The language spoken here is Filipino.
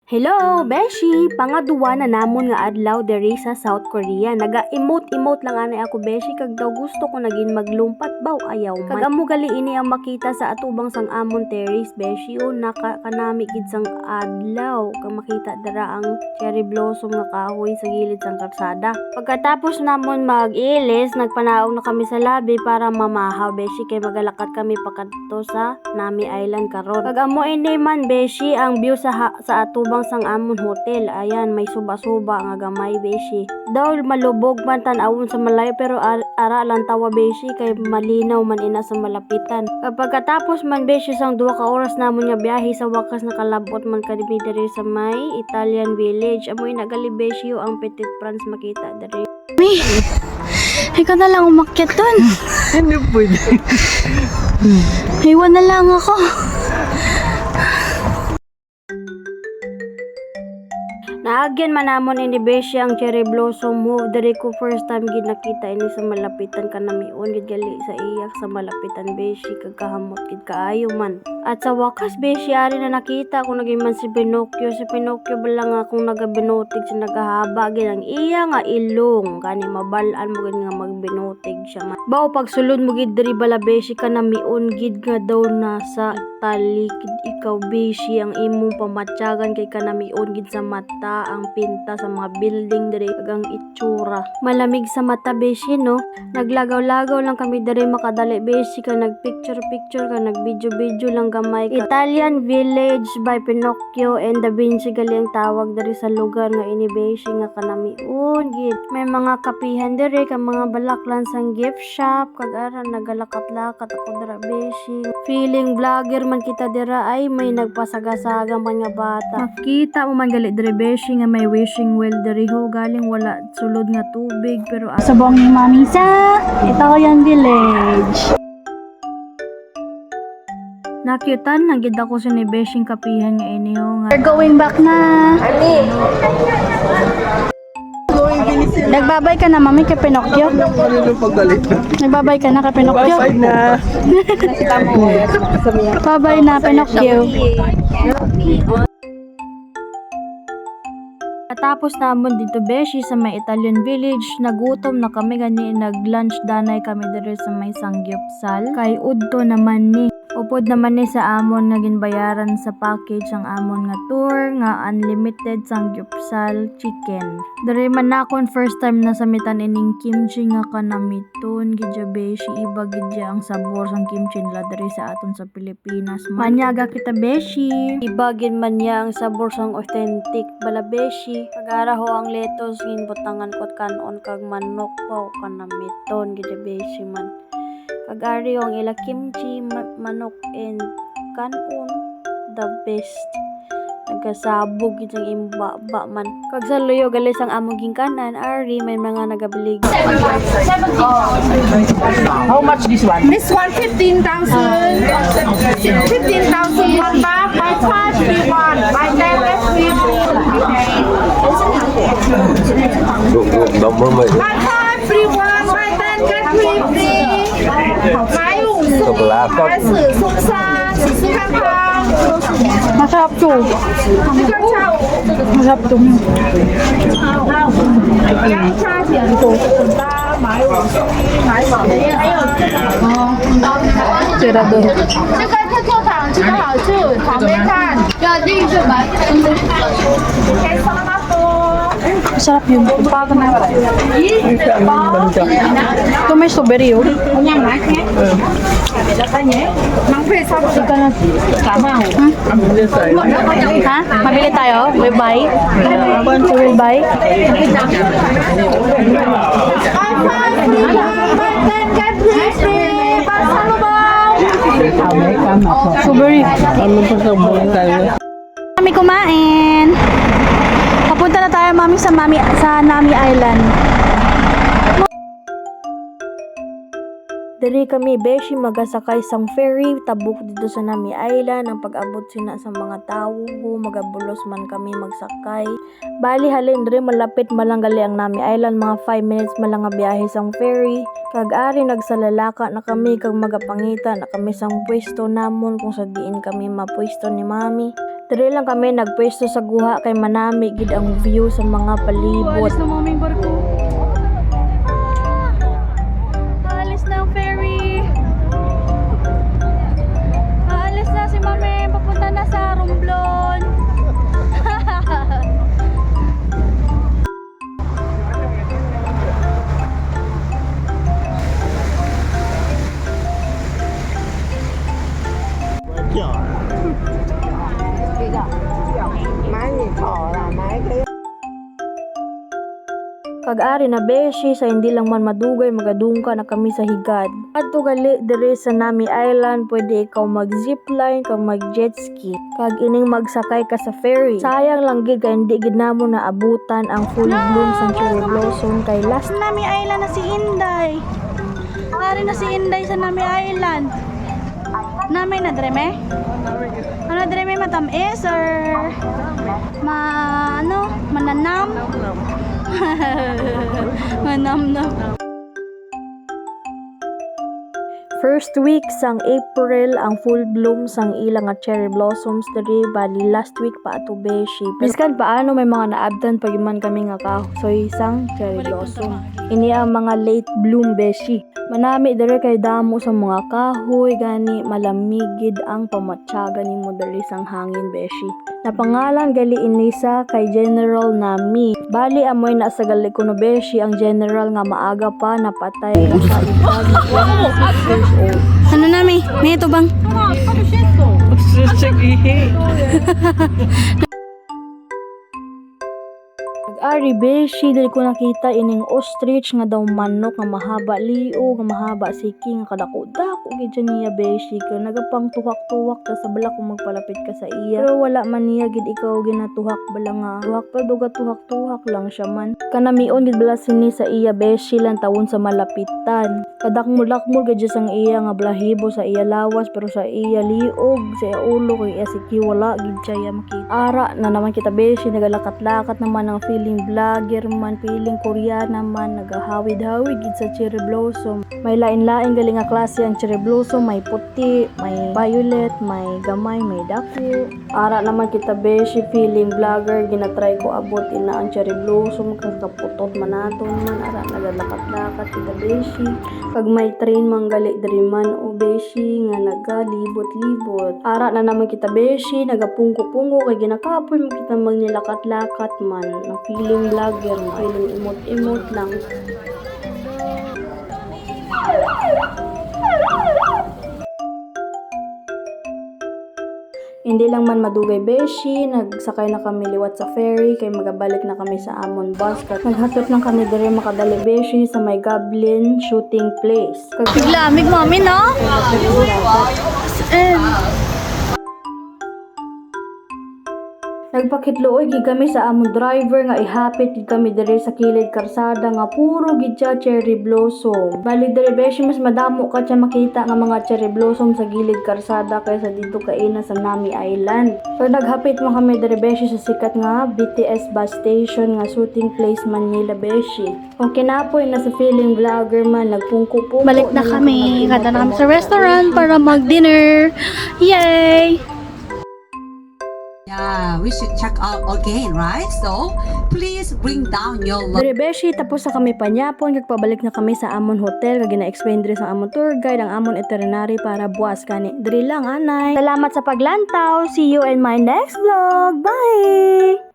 Hello, Beshi! Pangaduwa na namon nga adlaw diri sa South Korea. Naga-emote-emote lang anay ako, Beshi, kag daw gusto ko naging maglumpat baw ayaw man. Kag amo gali ini ang makita sa atubang sang amon terrace, Beshi, o nakakanami gid sang adlaw. Kag makita dara ang cherry blossom nga kahoy sa gilid sang kalsada. Pagkatapos namon mag-ilis, nagpanaog na kami sa labi para mamahaw, Beshi, kay magalakat kami pakadto sa Nami Island karon. Kag amo ini man, Beshi, ang view sa atubang sang amon hotel. Ayan, may suba-suba nga gamay, Beshi. Daw malubog man tan-awon sa malayo pero ara lang tawa, Beshi, kay malinaw man ina sa malapitan. Kapag katapos man, Beshi, sang 2 ka oras namon nga biyahe, sa wakas nakalabot man kami diri sa may Italian Village. Amoy nagali, Beshi, ang Petit France makita diri. Ikaw na lang umakyat dun. Hindi pwede. Iwan na lang ako. Naagyan man namon ini, Beshi, ang cherry blossom move. Diri ko first time gid nakita ini sa malapitan kanamion gid gali sa iyak sa malapitan, Beshi, kag kahamot gid kaayo man. At sa wakas, Beshi, ari na nakita ko naging man si Pinocchio. Si Pinocchio bala nga kung nagabinotig siya, nagahaba gid ang iya nga ilong. Kani mabalaan mo gid nga magbinotig siya man. Bao pagsulod mo gid diri bala, Beshi, kanamion gid nga daw nasa talikid ikaw, Beshi, ang imong pamatyagan kay kanamion gid sa mata ang pinta sa mga building diri kag ang itsura. Malamig sa mata, Beshi, no? Naglagaw-lagaw lang kami diri makadali, Beshi, ka nagpicture-picture ka, nagvideo-video lang gamay ka. Italian Village by Pinocchio and Da Vinci gali ang tawag diri sa lugar nga ini, Beshi, nga kanamion gid. May mga kapihan diri kag mga balaklan sang gift shop kag ara nagalakat-lakat ako dira, Beshi. Feeling vlogger man kita dira, ay may nagpasagasaga man nga bata. Makita mo man gali diri, Beshi, nga may wishing well diri ho, galing wala sulod nga tubig pero Subong ni Mami sa Italian Village. nakyutan na gid ako sa ni Beshing kapihan nga ini ho nga. We're going back na. Nagbabay ka na, Mami, kay Pinocchio? Ano paggalit? Nagbabay ka na kay Pinocchio? Bye na. Bye-bye na, Pinocchio. Katapos namon dito, Beshi, sa may Italian Village, nagutom na kami gani, nag-lunch danay kami diri sa may Sangyupsal. Kay udto naman ni upod naman ni sa amon nga ginbayaran sa package ang amon nga tour nga unlimited Sangyupsal chicken. Diri man nakon first time na samitan ining kimchi nga kanamiton gidya, Beshi. Iba gidya ang sabor sang kimchi nila diri sa aton sa Pilipinas. Manyaga kita, Beshi. Iba gid man niya ang sabor sang authentic bala, Beshi. Pagara ho ang lettuce ginbutangan kot kanon kag manok po kanamiton gidya, Beshi man. Kag-ari ang ila kimchi, manok and kanon, the best. Nagkasabog itong imba-ba man. Kag sa luyo gali sang among gingkanan, ari may mga nagabilig. How much this one? This one 15,000. 15,000 one bag. My charge free one. My debit free. My charge free one. My debit free free. 买5送1还是送3？只是看它。 Masarap to. 这个下午。 Masarap to. 洋叉甜度8买5送1买1。还有这个。 Tira doon. 这个特调糖这个好吃，好没看。要另一个买。可以送那么多。 Masarap yun. Pato na. Ito may strawberry, oh. Kanyang na, nhé. Nang phê sao mà Ika na. tama ho. Ha? Mabili tayo? Will buy? Will buy? Strawberry. Ano pa sa buhay tayo? Kami kumain. Papunta na tayo, Mami, sa Nami Island. Diri kami, Beshi, magasakay sang ferry tabuk dito sa Nami Island. Ang pag-abot sina sa mga tao, magabulos man kami magsakay. Bali halin diri malapit malanggali ang Nami Island, mga 5 minutes malang nga biyahe sang ferry. Kag ari nagsalalaka na kami kag magapangita na kami sang pwesto namon kung sa diin kami mapwesto ni Mami. Diri lang kami nagpwesto sa guha kay manami gid ang view sa mga palibot. Alis na maming barko. Alis na ang ferry. Alis na si mami. Papunta na sa Romblon. Kag-ari na beshi sa hindi lang man madugay magadungka na kami sa higad. Adto gali diri sa Nami Island pwede ikaw mag zipline kag mag jet ski. Kag ining magsakay ka sa ferry. Sayang lang gid kay hindi gid namo na abutan ang full bloom sa cherry blossom kay last Nami Island na si Inday. Ari na si Inday sa Nami Island. Nami na dreme? Ano dreme matamis or mananam? Manamnam. first week sang April ang full bloom sang ilang nga cherry blossoms diri bali last week pa ato beshi. Biskan paano may mga naabtan pagiman kami nga kahoy sang cherry blossom. Ini ang mga late bloom beshi. Manami diri kay damo sa mga kahoy gani malamigid ang pamatsaga nimo diri sang hangin beshi. Napangalan gali inisa kay General Nami. Bali amoy na sa gali kuno beshi ang general nga maaga pa napatay sa edad na 26 years old. Ano Nami? May ito bang? Ari beshi dili ko nakita ining ostrich nga daw manok nga mahaba liog nga mahaba siki nga kadako-dako gid siya niya beshi kay nagapang tuhak-tuhak ta sa balak kung magpalapit ka sa iya pero wala man niya gid ikaw ginatuhak bala nga tuhak pa duga tuhak-tuhak lang siya man kanamion gid bala sini sa iya beshi lang tawon sa malapitan kadakmul-dakmul gid siya sang iya nga balahibo sa iya lawas pero sa iya liog sa iya ulo kay iya siki wala gid siya makita ara na naman kita beshi nagalakat-lakat naman ang feeling vlogger man, piling Koreana man, nagahawid-hawid gid sa cherry blossom. May lain-lain galing nga klase ang cherry blossom, may puti, may violet, may gamay, may dako. Ara naman kita beshi, feeling vlogger, ginatry ko abot ina ang cherry blossom, kagaputot manaton man, ara nagalakat-lakat kita beshi. Pag may train man gali diri man o beshi nga nagalibot-libot. Ara na naman kita beshi, nagapungko-pungko kay ginakapoy mo kita magnilakat-lakat man. Na feeling vlogger, feeling imot-imot lang. Hindi lang man madugay beshi, nagsakay na kami liwat sa ferry kay magabalik na kami sa amon bus. Naghatot lang kami diri makadali beshi sa may Goblin shooting place. Biglamig mami no? Nagpakitluoy gid kami sa among driver nga ihapit gid kami diri sa kilid karsada nga puro gid siya cherry blossom. Bali diri beshi mas madamo ka siya makita nga mga cherry blossom sa gilid karsada kaysa dito kaina sa Nami Island. So naghapit mo kami diri beshi sa sikat nga BTS bus station nga shooting place Manila beshi. Kung kinapoy na sa feeling vlogger man nagpungko-pungko. Balik na kami. Kada na kami sa restaurant para mag-dinner. Yay! Yeah, we should check out again, right? So, please bring down your Dere beshi tapos na kami panyapon kag pabalik na kami sa amon hotel kag gina-explain diri sa amon tour guide ang amon itinerary para buwas kani. Diri lang anay. Salamat sa paglantaw. See you in my next vlog. Bye.